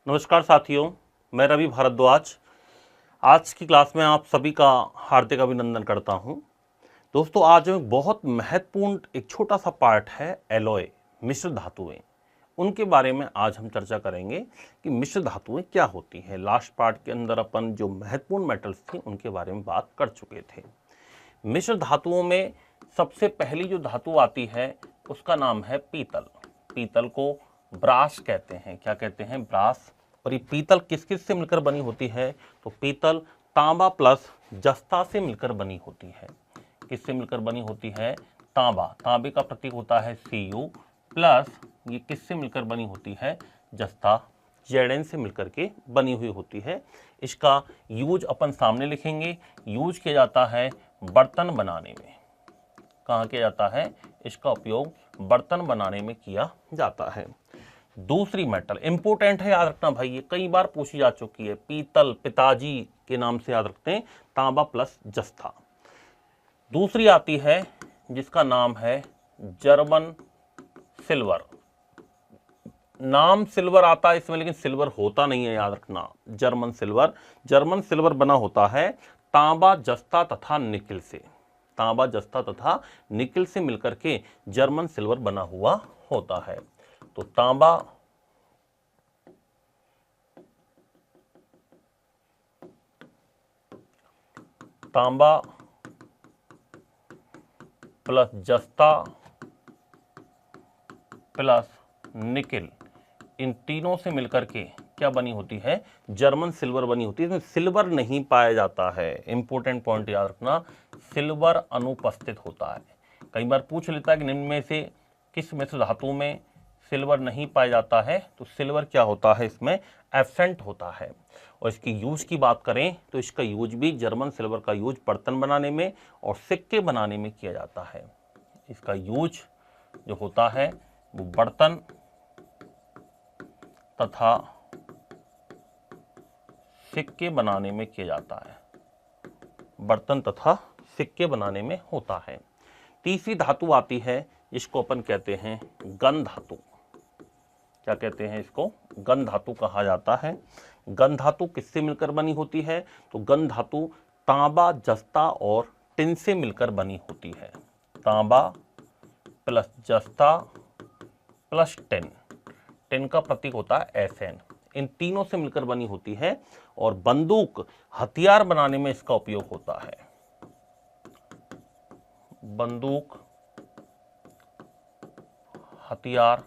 नमस्कार साथियों, मैं रवि भारद्वाज। आज की क्लास में आप सभी का हार्दिक अभिनंदन करता हूं। दोस्तों, आज एक बहुत महत्वपूर्ण एक छोटा सा पार्ट है एलॉय, मिश्र धातुएं। उनके बारे में आज हम चर्चा करेंगे कि मिश्र धातुएं क्या होती हैं। लास्ट पार्ट के अंदर अपन जो महत्वपूर्ण मेटल्स थी उनके बारे में बात कर चुके थे। मिश्र धातुओं में सबसे पहली जो धातु आती है उसका नाम है पीतल। पीतल को ब्रास कहते हैं। क्या कहते हैं? ब्रास। और ये पीतल किस किस से मिलकर बनी होती है? तो पीतल तांबा प्लस जस्ता से मिलकर बनी होती है। किससे मिलकर बनी होती है? तांबा। तांबे का प्रतीक होता है Cu प्लस ये किससे मिलकर बनी होती है? जस्ता, Zn से मिलकर के बनी हुई होती है। इसका यूज अपन सामने लिखेंगे। यूज किया जाता है बर्तन बनाने में। कहाँ किया जाता है? इसका उपयोग बर्तन बनाने में किया जाता है। दूसरी मेटल इंपोर्टेंट है, याद रखना भाई, ये कई बार पूछी जा चुकी है। पीतल पिताजी के नाम से याद रखते हैं, तांबा प्लस जस्ता। दूसरी आती है जिसका नाम है जर्मन सिल्वर। नाम सिल्वर आता है इसमें, लेकिन सिल्वर होता नहीं है, याद रखना। German silver. जर्मन सिल्वर बना होता है तांबा जस्ता तथा निकिल से। तांबा जस्ता तथा निकिल से मिलकर के जर्मन सिल्वर बना हुआ होता है। तो तांबा प्लस जस्ता प्लस निकिल, इन तीनों से मिलकर के क्या बनी होती है? जर्मन सिल्वर बनी होती है। इसमें सिल्वर नहीं पाया जाता है। इंपॉर्टेंट पॉइंट याद रखना, सिल्वर अनुपस्थित होता है। कई बार पूछ लेता है कि निम्न में से किस मिश्र धातु में सिल्वर नहीं पाया जाता है? तो सिल्वर क्या होता है? इसमें एब्सेंट होता है। और इसकी यूज की बात करें तो इसका यूज भी, जर्मन सिल्वर का यूज बर्तन बनाने में और सिक्के बनाने में किया जाता है। इसका यूज जो होता है वो बर्तन तथा सिक्के बनाने में किया जाता है। बर्तन तथा सिक्के बनाने में होता है। तीसरी धातु आती है जिसको अपन कहते हैं गन धातु। क्या कहते हैं इसको? गन धातु कहा जाता है। गन धातु किससे मिलकर बनी होती है? तो गन धातु तांबा जस्ता और टिन से मिलकर बनी होती है। तांबा प्लस जस्ता प्लस टिन। टिन का प्रतीक होता है Sn। इन तीनों से मिलकर बनी होती है और बंदूक, हथियार बनाने में इसका उपयोग होता है। बंदूक, हथियार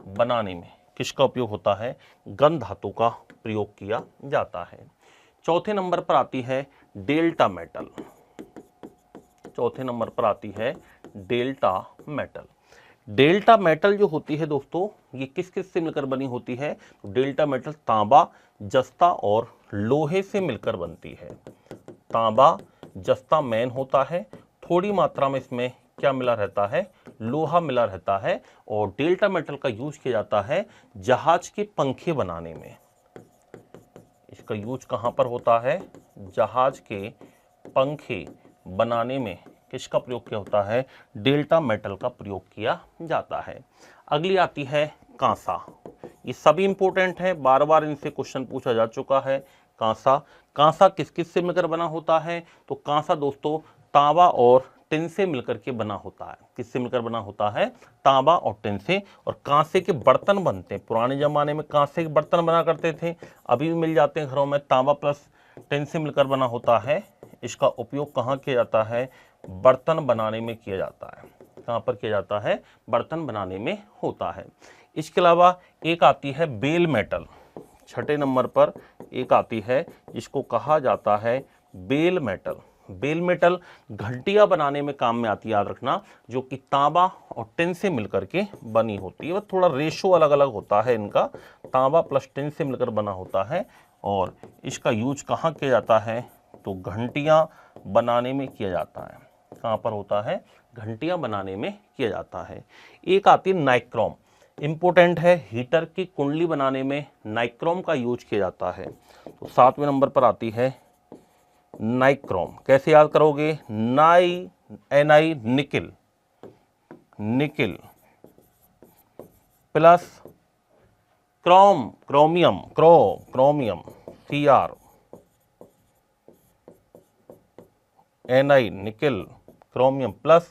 बनाने में किसका उपयोग होता है? गन धातु का प्रयोग किया जाता है। चौथे नंबर पर आती है डेल्टा मेटल। चौथे नंबर पर आती है डेल्टा मेटल। डेल्टा मेटल जो होती है दोस्तों, ये किस किस से मिलकर बनी होती है? तो डेल्टा मेटल तांबा, जस्ता और लोहे से मिलकर बनती है। तांबा जस्ता मेन होता है, थोड़ी मात्रा में इसमें क्या मिला रहता है? लोहा मिला रहता है। और डेल्टा मेटल का यूज किया जाता है जहाज के पंखे बनाने में। इसका यूज कहां पर होता है? जहाज के पंखे बनाने में किसका प्रयोग किया होता है? डेल्टा मेटल का प्रयोग किया जाता है। अगली आती है कांसा। ये सभी इंपॉर्टेंट है, बार बार इनसे क्वेश्चन पूछा जा चुका है। कांसा। कांसा किस किस से मिलकर बना होता है? तो कांसा दोस्तों तांबा और टिन से मिलकर के बना होता है। किससे मिलकर बना होता है? तांबा और टिन से। और कांसे के बर्तन बनते हैं। पुराने जमाने में कांसे के बर्तन बना करते थे, अभी भी मिल जाते हैं घरों में। तांबा प्लस टिन से मिलकर बना होता है। इसका उपयोग कहाँ किया जाता है? बर्तन बनाने में किया जाता है। कहाँ पर किया जाता है? बर्तन बनाने में होता है। इसके अलावा एक आती है बेल मेटल। छठे नंबर पर एक आती है जिसको कहा जाता है बेल मेटल। बेल मेटल घंटियां बनाने में काम में आती है, याद रखना, जो कि तांबा और टिन से मिलकर के बनी होती है। वह थोड़ा रेशो अलग अलग होता है इनका। तांबा प्लस टिन से मिलकर बना होता है और इसका यूज कहाँ किया जाता है? तो घंटियां बनाने में किया जाता है। कहाँ पर होता है? घंटियां बनाने में किया जाता है। एक आती है नाइक्रोम। इंपोर्टेंट है, हीटर की कुंडली बनाने में नाइक्रोम का यूज किया जाता है। तो 7वें नंबर पर आती है नाइक्रोम। कैसे याद करोगे? Ni nickel, nickel plus chromium CrNi nickel chromium plus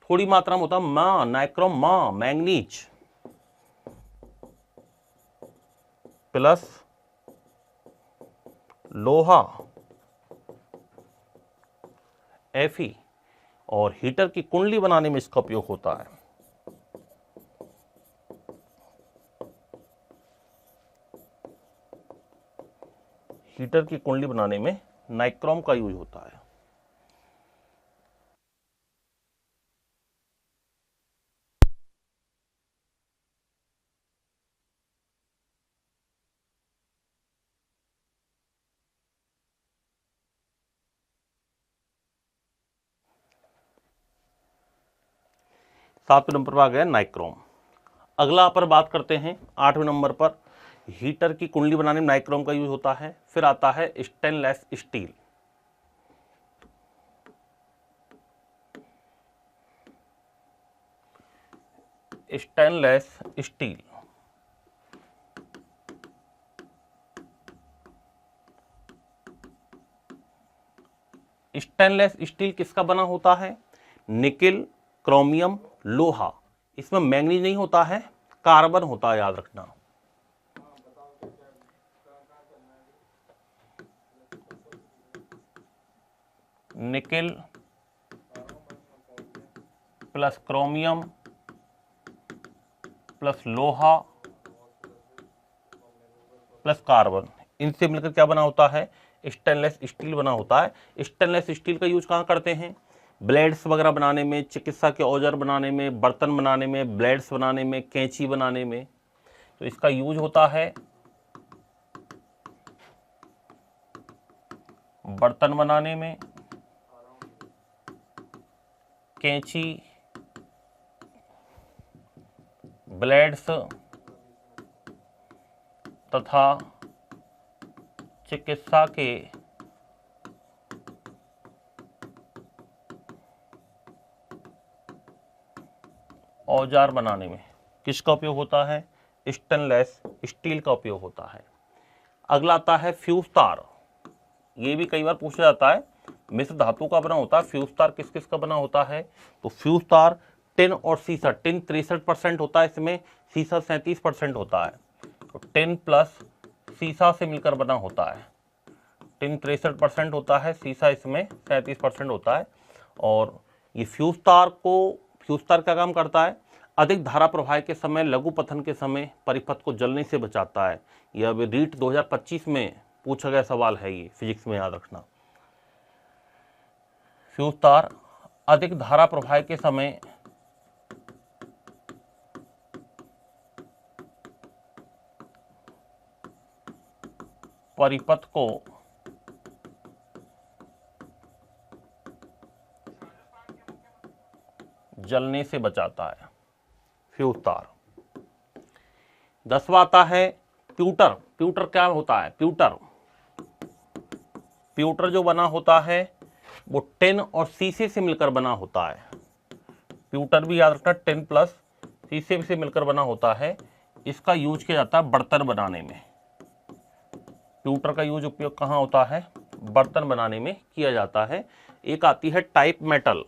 थोड़ी मात्रा में होता नाइक्रोम मैंगनीज प्लस लोहा Fe और हीटर की कुंडली बनाने में इसका उपयोग होता है। हीटर की कुंडली बनाने में नाइक्रोम का यूज होता है। सातवें नंबर पर आ गया नाइक्रोम। अगला पर बात करते हैं 8वें नंबर पर, हीटर की कुंडली बनाने में नाइक्रोम का यूज होता है। फिर आता है stainless steel. Stainless steel stainless steel किसका बना होता है? निकिल, क्रोमियम, लोहा। इसमें मैंगनीज नहीं होता है, कार्बन होता है, याद रखना। निकिल प्लस क्रोमियम प्लस लोहा प्लस कार्बन, इनसे मिलकर क्या बना होता है? स्टेनलेस स्टील बना होता है। स्टेनलेस स्टील का यूज कहाँ करते हैं? ब्लेड्स वगैरह बनाने में, चिकित्सा के औजार बनाने में, बर्तन बनाने में, ब्लेड्स बनाने में, कैंची बनाने में, तो इसका यूज होता है बर्तन बनाने में, कैंची, ब्लेड्स तथा चिकित्सा के औजार बनाने में किसका उपयोग होता है? स्टेनलेस स्टील का उपयोग होता है। अगला आता है फ्यूज तार। ये भी कई बार पूछा जाता है, मिश्र धातु का बना होता है। फ्यूज तार किस किस का बना होता है? तो फ्यूज तार टिन और सीसा। टिन 63% होता है, इसमें सीसा 37% होता है। तो टिन प्लस सीसा से मिलकर बना होता है। टिन 63% होता है, सीसा इसमें 37% होता है। और ये फ्यूज तार का काम करता है? अधिक धारा प्रवाह के समय, लघु पथन के समय परिपथ को जलने से बचाता है। यह रीट 2025 में पूछा गया सवाल है, ये फिजिक्स में याद रखना। फ्यूज तार अधिक धारा प्रवाह के समय परिपथ को जलने से बचाता है, फ्यूज तार। 10वां आता है प्यूटर। प्यूटर क्या होता है? प्यूटर जो बना होता है वो टिन और सीसे से मिलकर बना होता है। प्यूटर भी याद रखना, टिन प्लस सीसे से मिलकर बना होता है। इसका यूज किया जाता है बर्तन बनाने में। प्यूटर का यूज उपयोग कहाँ होता है? बर्तन बनाने में किया जाता है। एक आती है टाइप मेटल।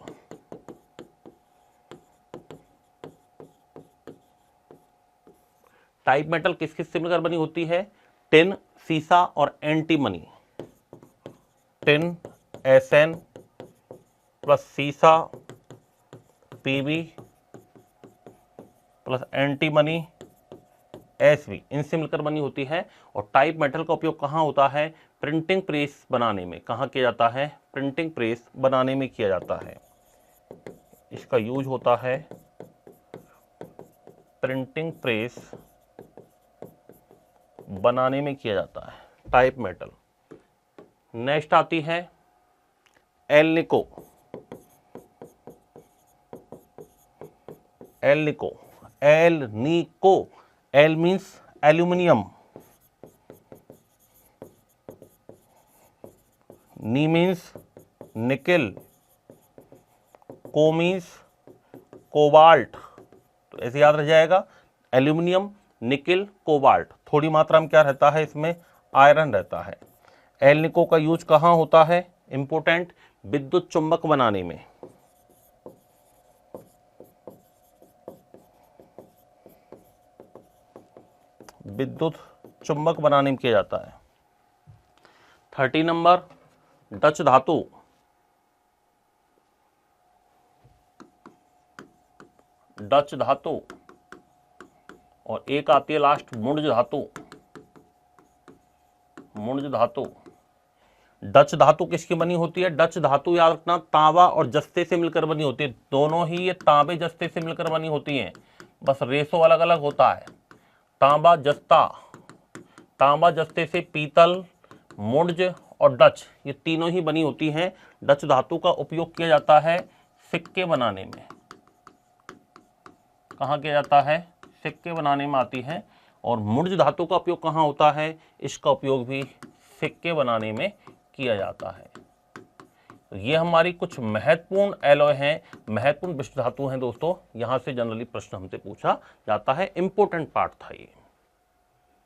टाइप मेटल किस किस से मिलकर बनी होती है? टिन, सीसा और एंटीमनी। टिन SN प्लस सीसा PB प्लस एंटीमनी SV, इनसे मिलकर बनी होती है। और टाइप मेटल का उपयोग कहाँ होता है? प्रिंटिंग प्रेस बनाने में। कहाँ किया जाता है? प्रिंटिंग प्रेस बनाने में किया जाता है। इसका यूज होता है प्रिंटिंग प्रेस बनाने में किया जाता है, टाइप मेटल। नेक्स्ट आती है एल्निको। एल मीन्स एल्यूमिनियम, नी मीन्स निकिल, को मीन्स कोबाल्ट। तो ऐसे याद रह जाएगा, एल्यूमिनियम, निकिल, कोबाल्ट। थोड़ी मात्रा में क्या रहता है इसमें? आयरन रहता है। एल्निको का यूज कहाँ होता है? इंपोर्टेंट, विद्युत चुंबक बनाने में। विद्युत चुंबक बनाने में किया जाता है। 30 नंबर, डच धातु। डच धातु और एक आती है लास्ट मुर्ज धातु। मुर्ज धातु। डच धातु किसकी बनी होती है? डच धातु याद रखना तांबा और जस्ते से मिलकर बनी होती है। दोनों ही ये तांबे जस्ते से मिलकर बनी होती हैं, बस रेशो अलग अलग होता है। तांबा जस्ता, तांबा जस्ते से पीतल, मुर्ज और डच, ये तीनों ही बनी होती हैं। डच धातु का उपयोग किया जाता है सिक्के बनाने में। कहाँ किया जाता है? सिक्के बनाने में आती है। और मुर्ज धातु का उपयोग कहाँ होता है? इसका उपयोग भी सिक्के बनाने में किया जाता है। तो ये हमारी कुछ महत्वपूर्ण एलॉय हैं, महत्वपूर्ण विषधातु हैं दोस्तों। यहाँ से जनरली प्रश्न हमसे पूछा जाता है, इंपॉर्टेंट पार्ट था ये।